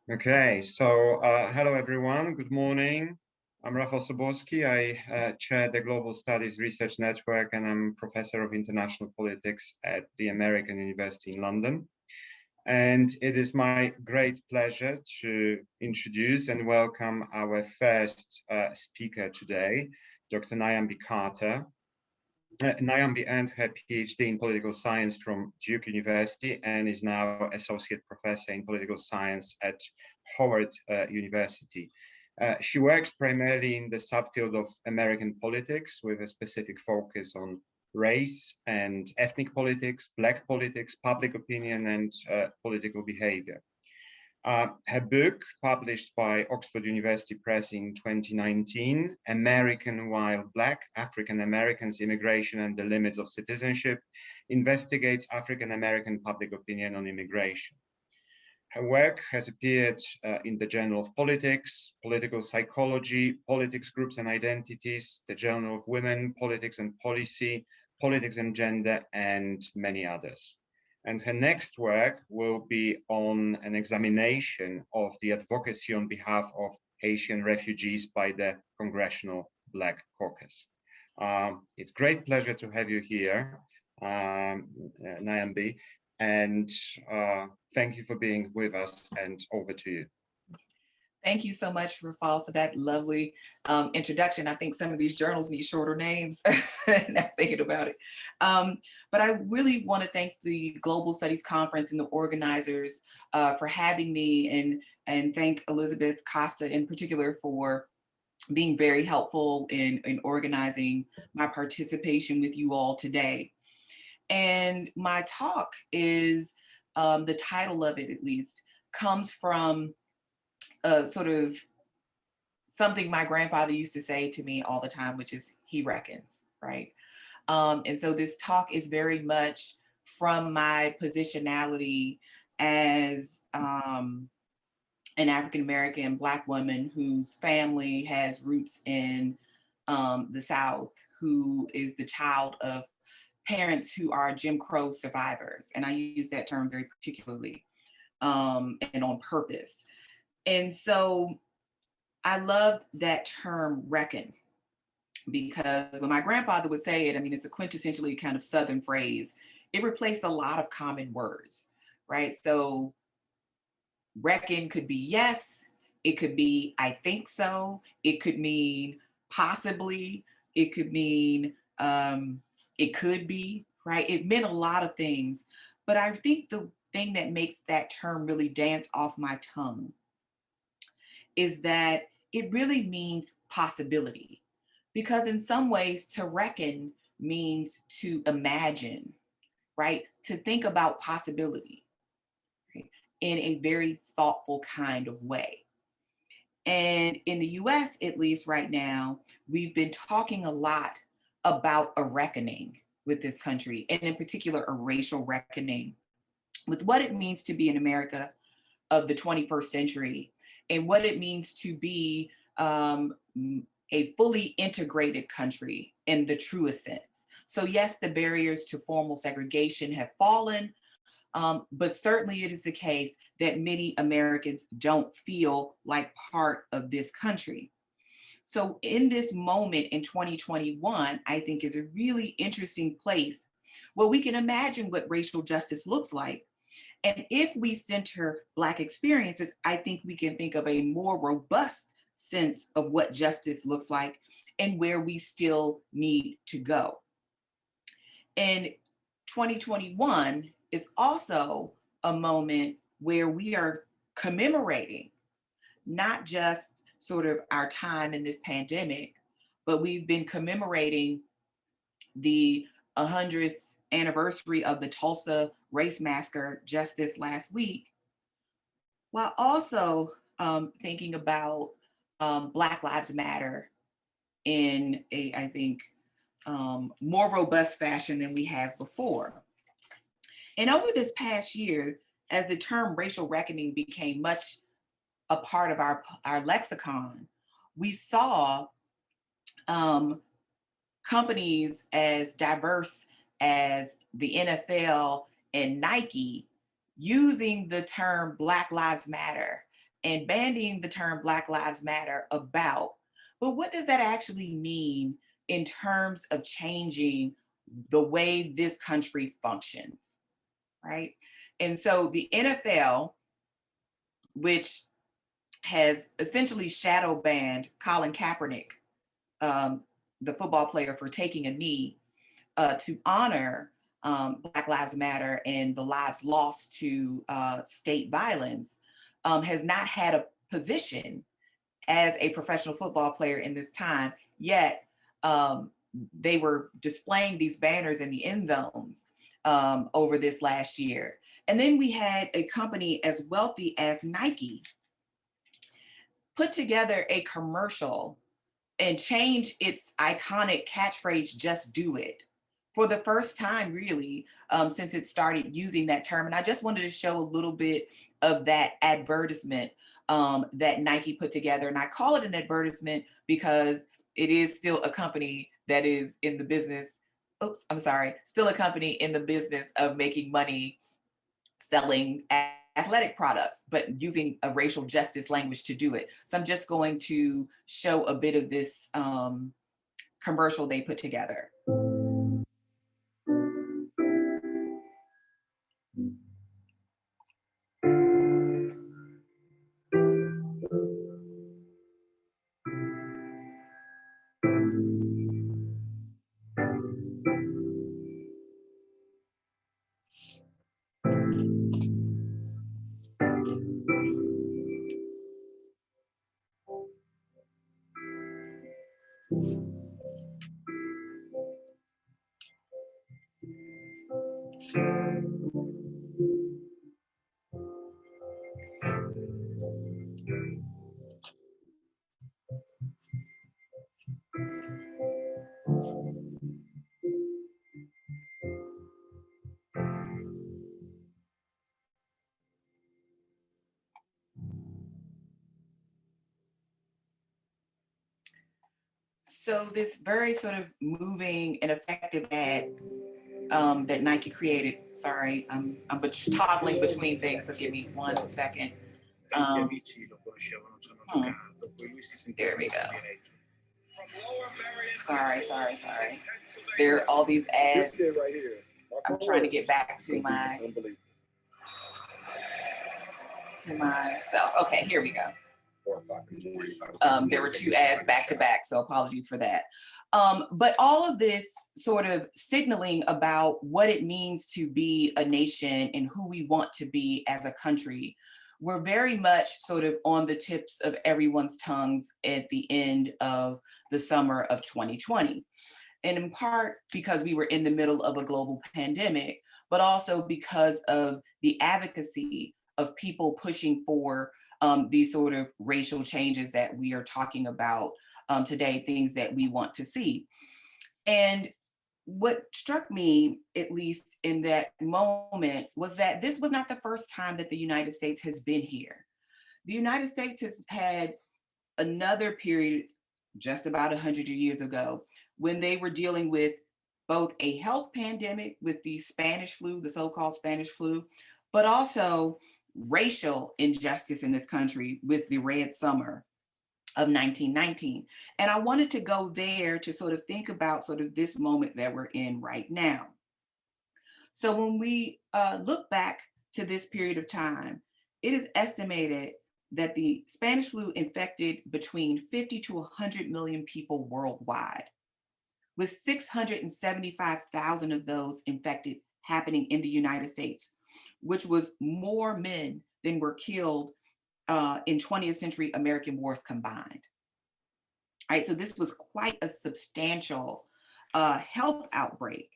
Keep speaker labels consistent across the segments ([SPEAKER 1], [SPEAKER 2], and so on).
[SPEAKER 1] Okay, hello everyone, good morning. I'm Rafał Soborski. I chair the Global Studies Research Network and I'm Professor of International Politics at the American University in London. And it is my great pleasure to introduce and welcome our first speaker today, Dr. Nyambi Carter. Nyambi earned her PhD in political science from Duke University and is now associate professor in political science at Howard University. She works primarily in the subfield of American politics with a specific focus on race and ethnic politics, Black politics, public opinion, and political behavior. Her book, published by Oxford University Press in 2019, American While Black, African Americans, Immigration and the Limits of Citizenship, investigates African American public opinion on immigration. Her work has appeared in the Journal of Politics, Political Psychology, Politics, Groups and Identities, the Journal of Women, Politics and Policy, Politics and Gender, and many others. And her next work will be on an examination of the advocacy on behalf of Haitian refugees by the Congressional Black Caucus. It's a great pleasure to have you here, Nyambi, and thank you for being with us, and over to you.
[SPEAKER 2] Thank you so much, Rafal, for that lovely introduction. I think some of these journals need shorter names, now thinking about it. But I really want to thank the Global Studies Conference and the organizers for having me, and thank Elizabeth Costa in particular for being very helpful in organizing my participation with you all today. And my talk is, the title of it at least, comes from sort of something my grandfather used to say to me all the time, which is, he reckons, right? And so this talk is very much from my positionality as an African-American Black woman whose family has roots in the South, who is the child of parents who are Jim Crow survivors. And I use that term very particularly and on purpose. And so I love that term reckon, because when my grandfather would say it, I mean, it's a quintessentially kind of Southern phrase. It replaced a lot of common words, right? So reckon could be yes, it could be I think so, it could mean possibly, it could mean it could be, right? It meant a lot of things. But I think the thing that makes that term really dance off my tongue is that it really means possibility, because in some ways to reckon means to imagine, right? To think about possibility, right? In a very thoughtful kind of way. And in the US, at least right now, we've been talking a lot about a reckoning with this country, and in particular, a racial reckoning with what it means to be in America of the 21st century, and what it means to be a fully integrated country in the truest sense. So yes, the barriers to formal segregation have fallen, but certainly it is the case that many Americans don't feel like part of this country. So in this moment in 2021, I think is a really interesting place where we can imagine what racial justice looks like. And if we center Black experiences, I think we can think of a more robust sense of what justice looks like and where we still need to go. And 2021 is also a moment where we are commemorating not just sort of our time in this pandemic, but we've been commemorating the 100th anniversary of the Tulsa race massacre just this last week, while also thinking about Black Lives Matter in a, I think, more robust fashion than we have before. And over this past year, as the term racial reckoning became much a part of our lexicon, we saw companies as diverse as the NFL and Nike using the term Black Lives Matter and bandying the term Black Lives Matter about. But what does that actually mean in terms of changing the way this country functions, right? And so the NFL, which has essentially shadow banned Colin Kaepernick, um, the football player, for taking a knee to honor Black Lives Matter and the lives lost to state violence, has not had a position as a professional football player in this time, yet they were displaying these banners in the end zones over this last year. And then we had a company as wealthy as Nike put together a commercial and change its iconic catchphrase, just do it, for the first time, really, since it started using that term. And I just wanted to show a little bit of that advertisement that Nike put together. And I call it an advertisement because it is still a company that is in the business, still a company in the business of making money selling athletic products, but using a racial justice language to do it. So I'm just going to show a bit of this commercial they put together. So this very sort of moving and effective ad that Nike created. Sorry, I'm toggling between things, so give me 1 second. There we go. Sorry. There are all these ads. I'm trying to get back to myself. Okay, here we go. There were 2 ads back to back, so apologies for that. But all of this sort of signaling about what it means to be a nation and who we want to be as a country were very much sort of on the tips of everyone's tongues at the end of the summer of 2020. And in part because we were in the middle of a global pandemic, but also because of the advocacy of people pushing for these sort of racial changes that we are talking about today, things that we want to see. And what struck me, at least in that moment, was that this was not the first time that the United States has been here. The United States has had another period just about 100 years ago when they were dealing with both a health pandemic with the Spanish flu, the so-called Spanish flu, but also racial injustice in this country with the Red Summer of 1919. And I wanted to go there to sort of think about sort of this moment that we're in right now. So when we look back to this period of time, it is estimated that the Spanish flu infected between 50 to 100 million people worldwide, with 675,000 of those infected happening in the United States, which was more men than were killed in 20th century American wars combined. All right, so this was quite a substantial health outbreak.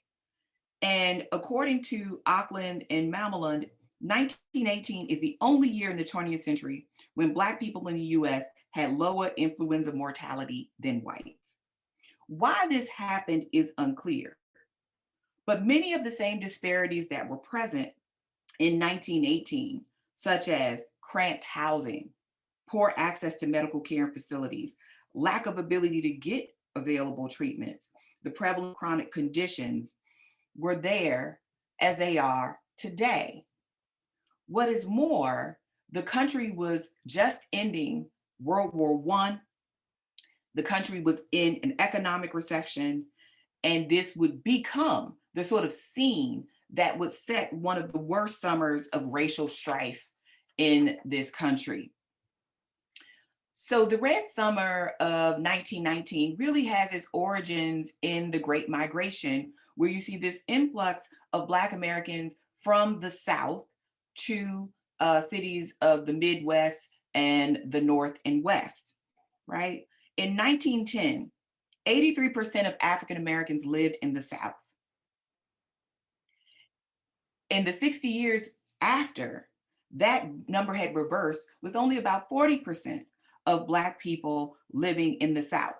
[SPEAKER 2] And according to Auckland and Mamelund, 1918 is the only year in the 20th century when Black people in the US had lower influenza mortality than whites. Why this happened is unclear, but many of the same disparities that were present in 1918, such as cramped housing, poor access to medical care and facilities, lack of ability to get available treatments, the prevalent chronic conditions, were there as they are today. What is more, The country was just ending World War I. The country was in an economic recession, and this would become the sort of scene that would set one of the worst summers of racial strife in this country. So the Red Summer of 1919 really has its origins in the Great Migration, where you see this influx of Black Americans from the South to cities of the Midwest and the North and West, right? In 1910, 83% of African Americans lived in the South. In the 60 years after, that number had reversed with only about 40% of Black people living in the South.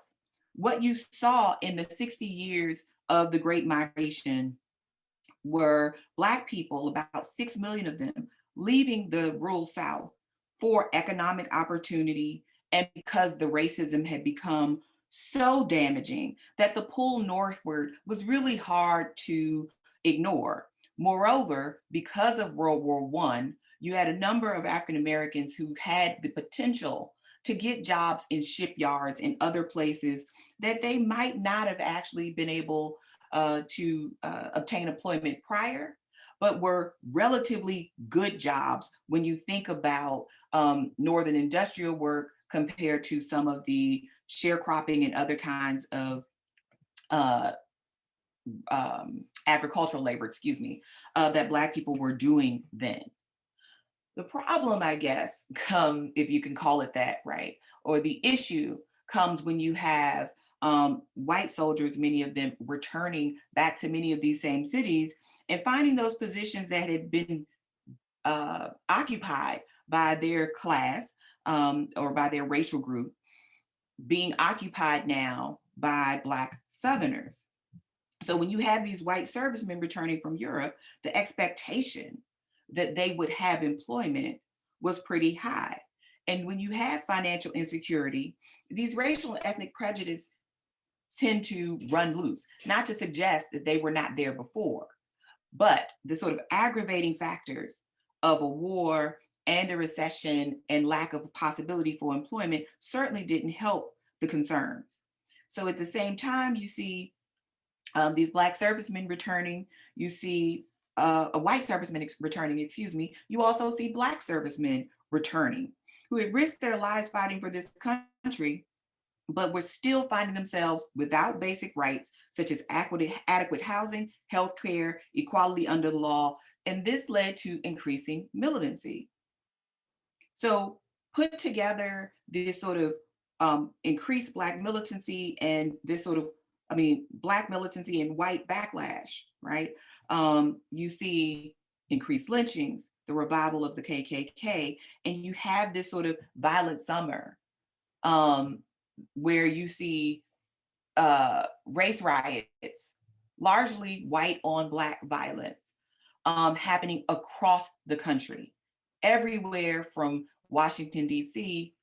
[SPEAKER 2] What you saw in the 60 years of the Great Migration were Black people, about 6 million of them, leaving the rural South for economic opportunity, and because the racism had become so damaging that the pull northward was really hard to ignore. Moreover, because of World War I, you had a number of African Americans who had the potential to get jobs in shipyards and other places that they might not have actually been able to obtain employment prior, but were relatively good jobs when you think about northern industrial work compared to some of the sharecropping and other kinds of uh, agricultural labor, that Black people were doing then. The problem, I guess, if you can call it that, right? Or the issue comes when you have white soldiers, many of them returning back to many of these same cities and finding those positions that had been occupied by their class or by their racial group being occupied now by Black Southerners. So when you have these white servicemen returning from Europe, the expectation that they would have employment was pretty high. And when you have financial insecurity, these racial and ethnic prejudice tend to run loose, not to suggest that they were not there before, but the sort of aggravating factors of a war and a recession and lack of possibility for employment certainly didn't help the concerns. So at the same time, you see these Black servicemen returning, you see a white serviceman returning, you also see Black servicemen returning who had risked their lives fighting for this country, but were still finding themselves without basic rights such as adequate housing, health care, equality under the law, and this led to increasing militancy. So put together this sort of increased Black militancy and this sort of, Black militancy and white backlash, right? You see increased lynchings, the revival of the KKK, and you have this sort of violent summer where you see race riots, largely white on Black violence, happening across the country, everywhere from Washington, D.C.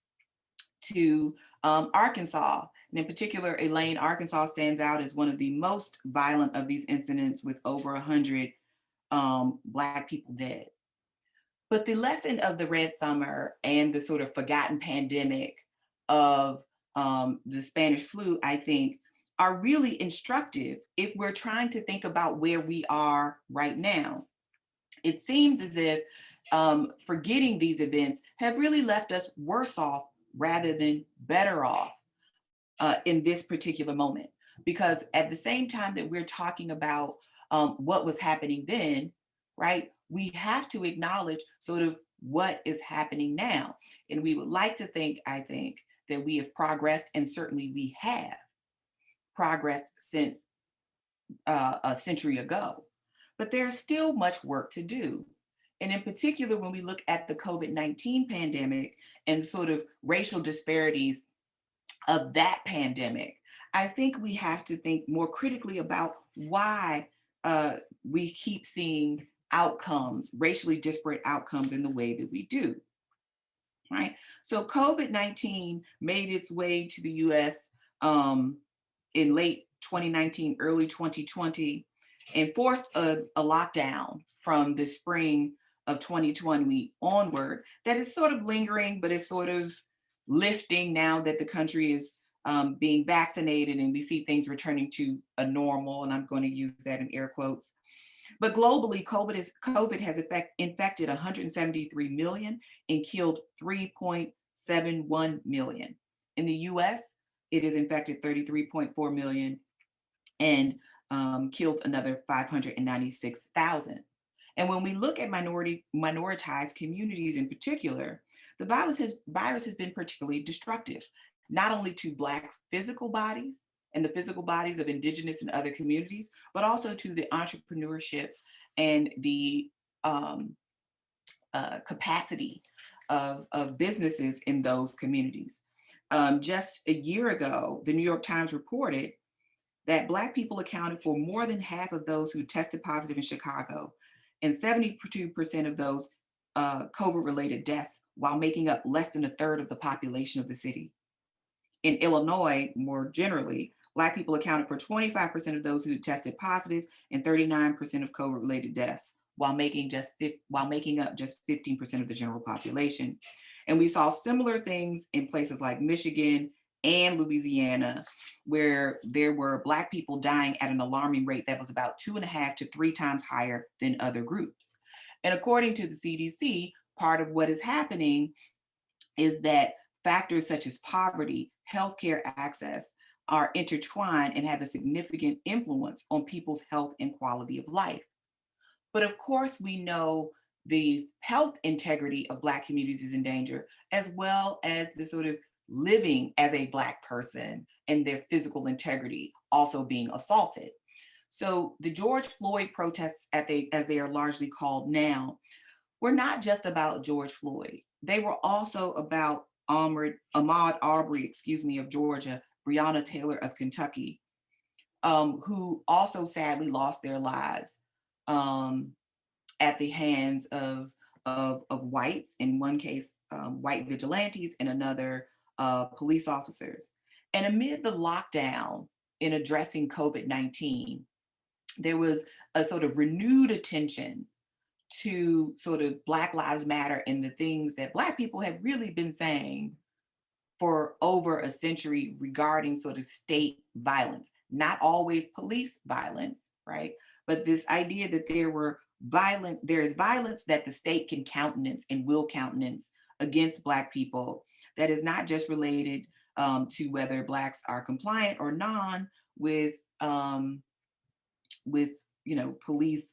[SPEAKER 2] to Arkansas. And in particular, Elaine, Arkansas stands out as one of the most violent of these incidents with over 100 Black people dead. But the lesson of the Red Summer and the sort of forgotten pandemic of the Spanish flu, I think, are really instructive if we're trying to think about where we are right now. It seems as if forgetting these events have really left us worse off rather than better off in this particular moment. Because at the same time that we're talking about what was happening then, right, we have to acknowledge sort of what is happening now. And we would like to think, I think, that we have progressed, and certainly we have progressed since a century ago. But there's still much work to do. And in particular, when we look at the COVID-19 pandemic and sort of racial disparities of that pandemic, I think we have to think more critically about why we keep seeing outcomes, racially disparate outcomes in the way that we do, right? So COVID-19 made its way to the US in late 2019, early 2020, and forced a lockdown from the spring of 2020 onward that is sort of lingering, but it's sort of lifting now that the country is being vaccinated and we see things returning to a normal, and I'm going to use that in air quotes. But globally, COVID has infected 173 million and killed 3.71 million. In the US, it has infected 33.4 million and killed another 596,000. And when we look at minoritized communities in particular, the virus has been particularly destructive, not only to Black physical bodies and the physical bodies of Indigenous and other communities, but also to the entrepreneurship and the capacity of businesses in those communities. Just a year ago, the New York Times reported that Black people accounted for more than half of those who tested positive in Chicago, and 72% of those COVID-related deaths, while making up less than a third of the population of the city. In Illinois, more generally, Black people accounted for 25% of those who tested positive and 39% of COVID-related deaths, while making up just 15% of the general population. And we saw similar things in places like Michigan and Louisiana, where there were Black people dying at an alarming rate that was about 2.5 to 3 times higher than other groups. And according to the CDC, part of what is happening is that factors such as poverty, healthcare access are intertwined and have a significant influence on people's health and quality of life. But of course, we know the health integrity of Black communities is in danger, as well as the sort of living as a Black person and their physical integrity also being assaulted. So the George Floyd protests, as they are largely called now, were not just about George Floyd. They were also about Ahmaud Arbery, of Georgia, Breonna Taylor of Kentucky, who also sadly lost their lives at the hands of whites, in one case, white vigilantes, and another police officers. And amid the lockdown in addressing COVID-19, there was a sort of renewed attention to sort of Black Lives Matter and the things that Black people have really been saying for over a century regarding sort of state violence, not always police violence, right? But this idea that there is violence that the state can countenance and will countenance against Black people that is not just related to whether Blacks are compliant or non with police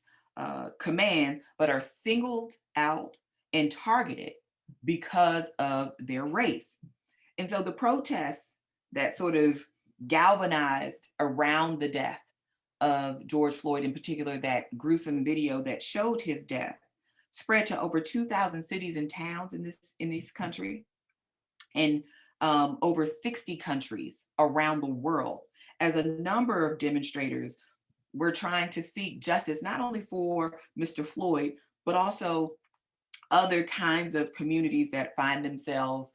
[SPEAKER 2] command, but are singled out and targeted because of their race. And so the protests that sort of galvanized around the death of George Floyd, in particular, that gruesome video that showed his death, spread to over 2,000 cities and towns in this country, and over 60 countries around the world, as a number of demonstrators were trying to seek justice, not only for Mr. Floyd, but also other kinds of communities that find themselves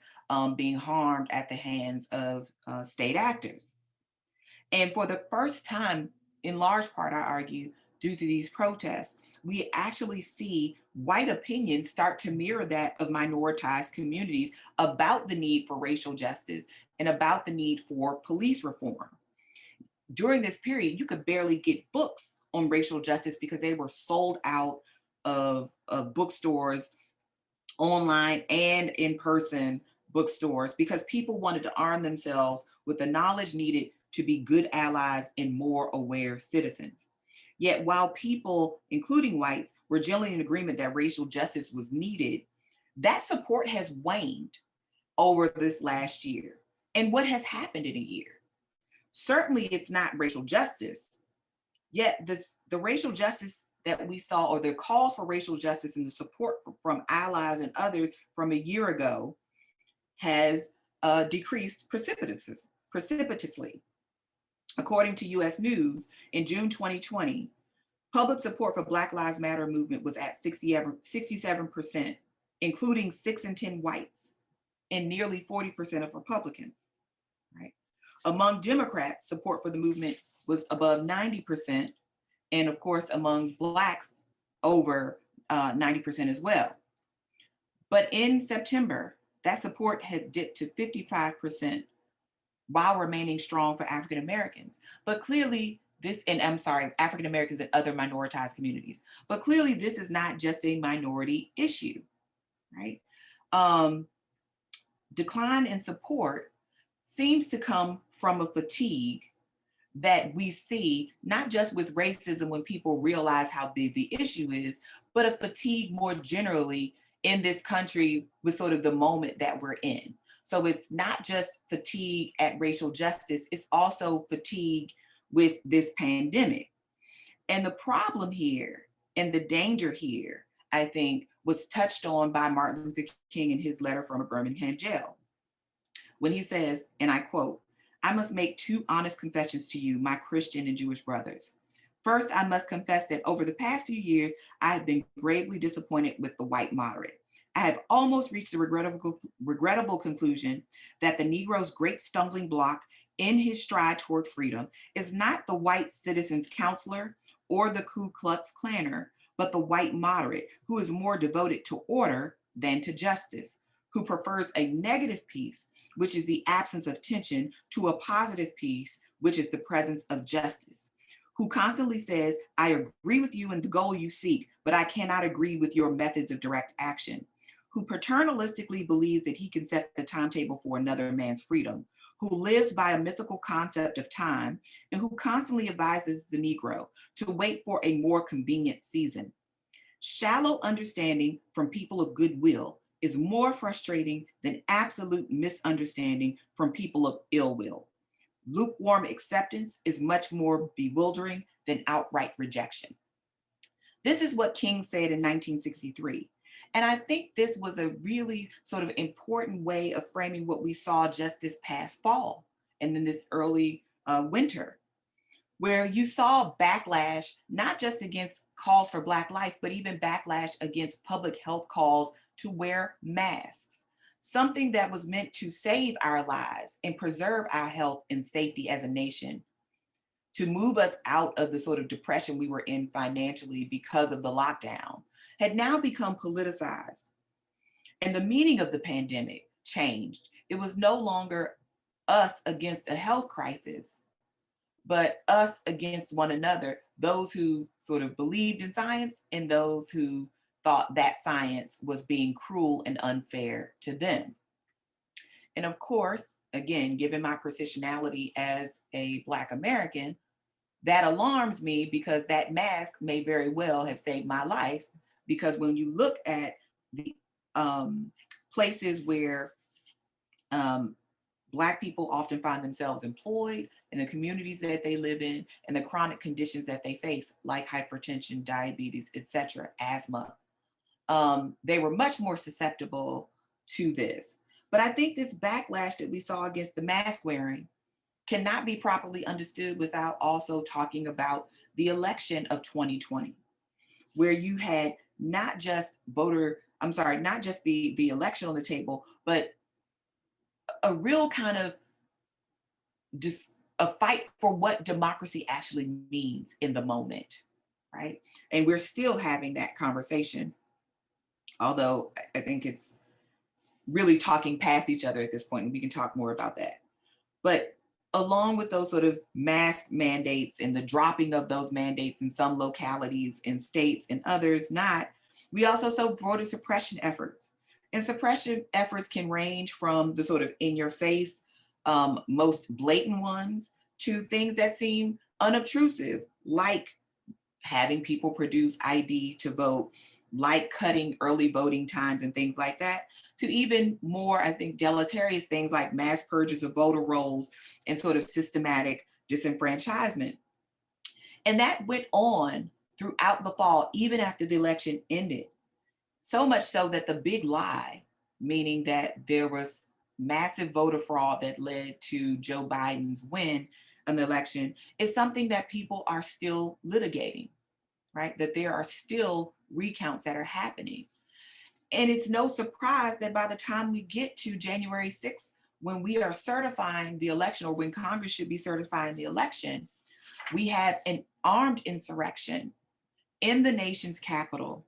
[SPEAKER 2] being harmed at the hands of state actors. And for the first time, in large part, I argue, due to these protests, we actually see white opinion start to mirror that of minoritized communities about the need for racial justice and about the need for police reform. During this period, you could barely get books on racial justice because they were sold out of bookstores, online and in-person bookstores, because people wanted to arm themselves with the knowledge needed to be good allies and more aware citizens. Yet while people, including whites, were generally in agreement that racial justice was needed, that support has waned over this last year. And what has happened in a year? Certainly it's not racial justice, yet the racial justice that we saw, or the calls for racial justice and the support from allies and others from a year ago, has decreased precipitously. According to US News, in June 2020, public support for Black Lives Matter movement was at 67%, including 6 in 10 whites and nearly 40% of Republicans, right? Among Democrats, support for the movement was above 90%, and of course, among Blacks, over 90% as well. But in September, that support had dipped to 55% while remaining strong for African Americans. But clearly, and I'm sorry, African Americans and other minoritized communities. But clearly, this is not just a minority issue, right? Decline in support seems to come from a fatigue that we see, not just with racism when people realize how big the issue is, but a fatigue more generally in this country with sort of the moment that we're in. So it's not just fatigue at racial justice, it's also fatigue with this pandemic. And the problem here and the danger here, I think, was touched on by Martin Luther King in his letter from a Birmingham jail, when he says, and I quote, "I must make two honest confessions to you, my Christian and Jewish brothers. First, I must confess that over the past few years, I have been gravely disappointed with the white moderate. I have almost reached the regrettable conclusion that the Negro's great stumbling block in his stride toward freedom is not the white citizen's counselor or the Ku Klux Klanner, but the white moderate who is more devoted to order than to justice, who prefers a negative peace, which is the absence of tension, to a positive peace, which is the presence of justice, who constantly says, I agree with you in the goal you seek, but I cannot agree with your methods of direct action, who paternalistically believes that he can set the timetable for another man's freedom, who lives by a mythical concept of time, and who constantly advises the Negro to wait for a more convenient season. Shallow understanding from people of goodwill is more frustrating than absolute misunderstanding from people of ill will. Lukewarm acceptance is much more bewildering than outright rejection." This is what King said in 1963. And I think this was a really sort of important way of framing what we saw just this past fall and then this early winter, where you saw backlash, not just against calls for Black life, but even backlash against public health calls to wear masks, something that was meant to save our lives and preserve our health and safety as a nation, to move us out of the sort of depression we were in financially because of the lockdown, had now become politicized. And the meaning of the pandemic changed. It was no longer us against a health crisis, but us against one another, those who sort of believed in science and those who thought that science was being cruel and unfair to them. And of course, again, given my positionality as a Black American, that alarms me because that mask may very well have saved my life. Because when you look at the places where Black people often find themselves employed, in the communities that they live in, and the chronic conditions that they face, like hypertension, diabetes, etc., asthma, they were much more susceptible to this. But I think this backlash that we saw against the mask wearing cannot be properly understood without also talking about the election of 2020, where you had not just not just the election on the table, but a real kind of a fight for what democracy actually means in the moment, right? And we're still having that conversation, although I think it's really talking past each other at this point, and we can talk more about that. But along with those sort of mask mandates and the dropping of those mandates in some localities and states and others not, we also saw broader suppression efforts. And suppression efforts can range from the sort of in your face, most blatant ones, to things that seem unobtrusive, like having people produce ID to vote, like cutting early voting times and things like that, to even more, I think, deleterious things like mass purges of voter rolls and sort of systematic disenfranchisement. And that went on throughout the fall, even after the election ended. So much so that the big lie, meaning that there was massive voter fraud that led to Joe Biden's win in the election, is something that people are still litigating, right? That there are still recounts that are happening. And it's no surprise that by the time we get to January 6th, when we are certifying the election, or when Congress should be certifying the election, we have an armed insurrection in the nation's capital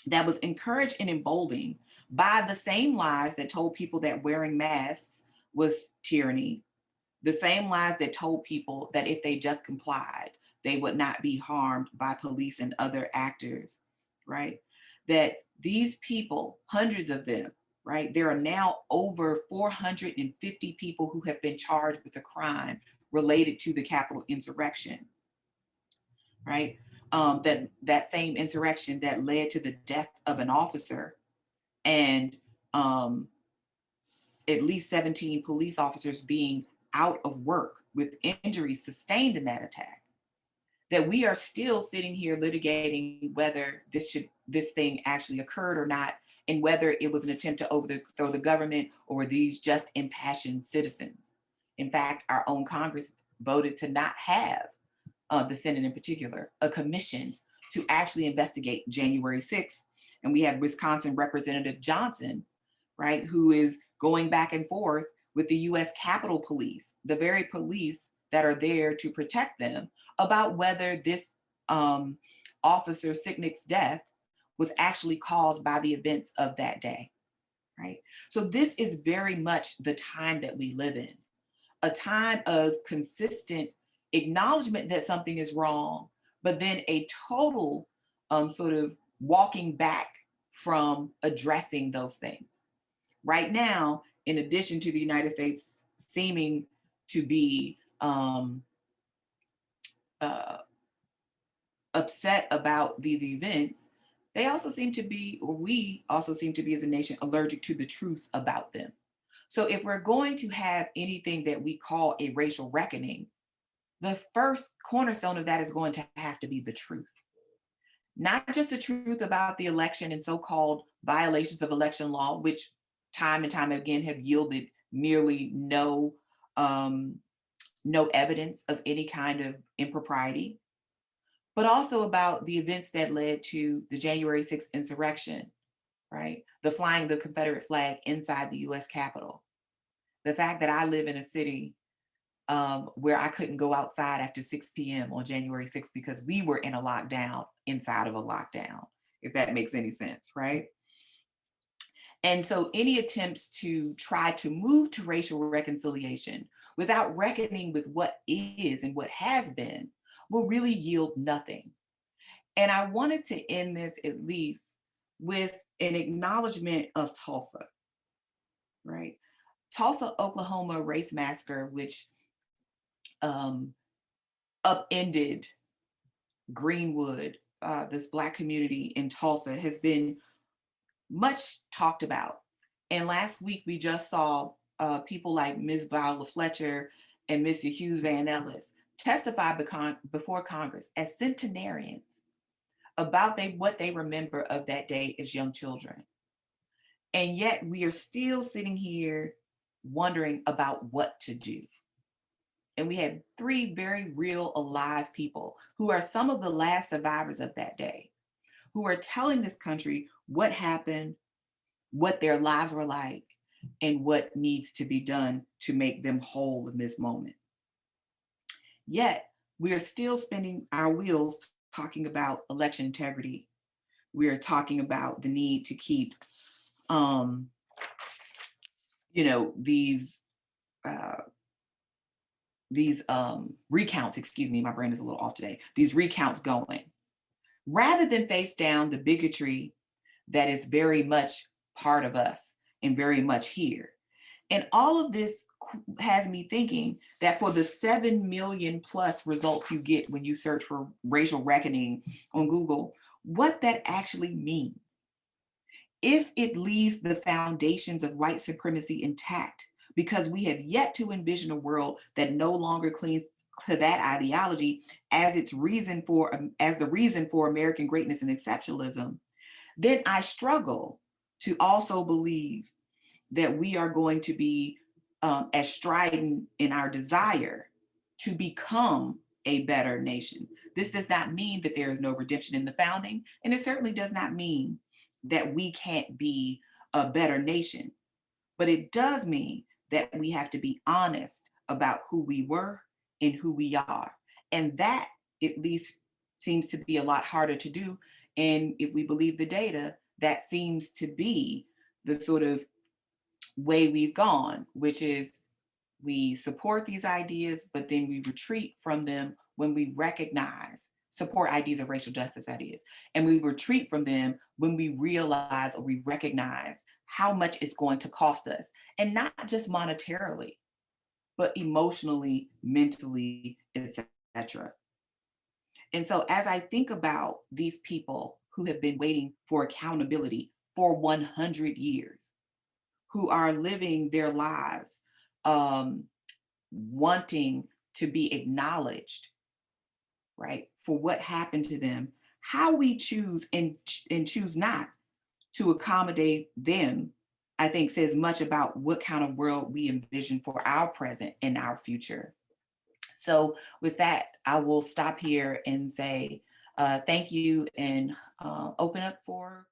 [SPEAKER 2] that was encouraged and emboldened by the same lies that told people that wearing masks was tyranny, the same lies that told people that if they just complied, they would not be harmed by police and other actors, right? That these people, hundreds of them, right? There are now over 450 people who have been charged with a crime related to the Capitol insurrection, right? That same insurrection that led to the death of an officer and um, at least 17 police officers being out of work with injuries sustained in that attack, that we are still sitting here litigating whether this thing actually occurred or not, and whether it was an attempt to overthrow the government or were these just impassioned citizens. In fact, our own Congress voted to not have the Senate in particular, a commission to actually investigate January 6th. And we have Wisconsin Representative Johnson, right, who is going back and forth with the US Capitol Police, the very police that are there to protect them, about whether this officer Sicknick's death was actually caused by the events of that day, right? So this is very much the time that we live in, a time of consistent acknowledgement that something is wrong, but then a total sort of walking back from addressing those things. Right now, in addition to the United States seeming to be upset about these events, they also seem to be, or we also seem to be as a nation, allergic to the truth about them. So if we're going to have anything that we call a racial reckoning, the first cornerstone of that is going to have to be the truth. Not just the truth about the election and so-called violations of election law, which time and time again have yielded nearly no evidence of any kind of impropriety, but also about the events that led to the January 6th insurrection, right? The flying the Confederate flag inside the US Capitol. The fact that I live in a city where I couldn't go outside after 6 p.m. on January 6th because we were in a lockdown inside of a lockdown, if that makes any sense, right? And so any attempts to try to move to racial reconciliation without reckoning with what is and what has been will really yield nothing. And I wanted to end this at least with an acknowledgement of Tulsa, right? Tulsa, Oklahoma race massacre, which upended Greenwood, this Black community in Tulsa, has been much talked about. And last week we just saw people like Ms. Viola Fletcher and Mr. Hughes Van Ellis testify before Congress as centenarians about what they remember of that day as young children. And yet we are still sitting here wondering about what to do. And we had 3 very real alive people who are some of the last survivors of that day, who are telling this country what happened, what their lives were like, and what needs to be done to make them whole in this moment. Yet we are still spinning our wheels talking about election integrity. We are talking about the need to keep, these recounts, excuse me, my brain is a little off today, these recounts going, rather than face down the bigotry that is very much part of us and very much here. And all of this has me thinking that for the 7 million plus results you get when you search for racial reckoning on Google, what that actually means. If it leaves the foundations of white supremacy intact, because we have yet to envision a world that no longer clings to that ideology as the reason for American greatness and exceptionalism, then I struggle to also believe that we are going to be as strident in our desire to become a better nation. This does not mean that there is no redemption in the founding, and it certainly does not mean that we can't be a better nation, but it does mean that we have to be honest about who we were and who we are. And that at least seems to be a lot harder to do And if we believe the data, that seems to be the sort of way we've gone, which is we support these ideas, but then we retreat from them when we recognize, support ideas of racial justice, that is, and we retreat from them when we realize or we recognize how much it's going to cost us, and not just monetarily, but emotionally, mentally, etc. And so as I think about these people who have been waiting for accountability for 100 years, who are living their lives um, wanting to be acknowledged, right, for what happened to them, how we choose and choose not to accommodate them, I think says much about what kind of world we envision for our present and our future. So with that, I will stop here and say thank you and open up for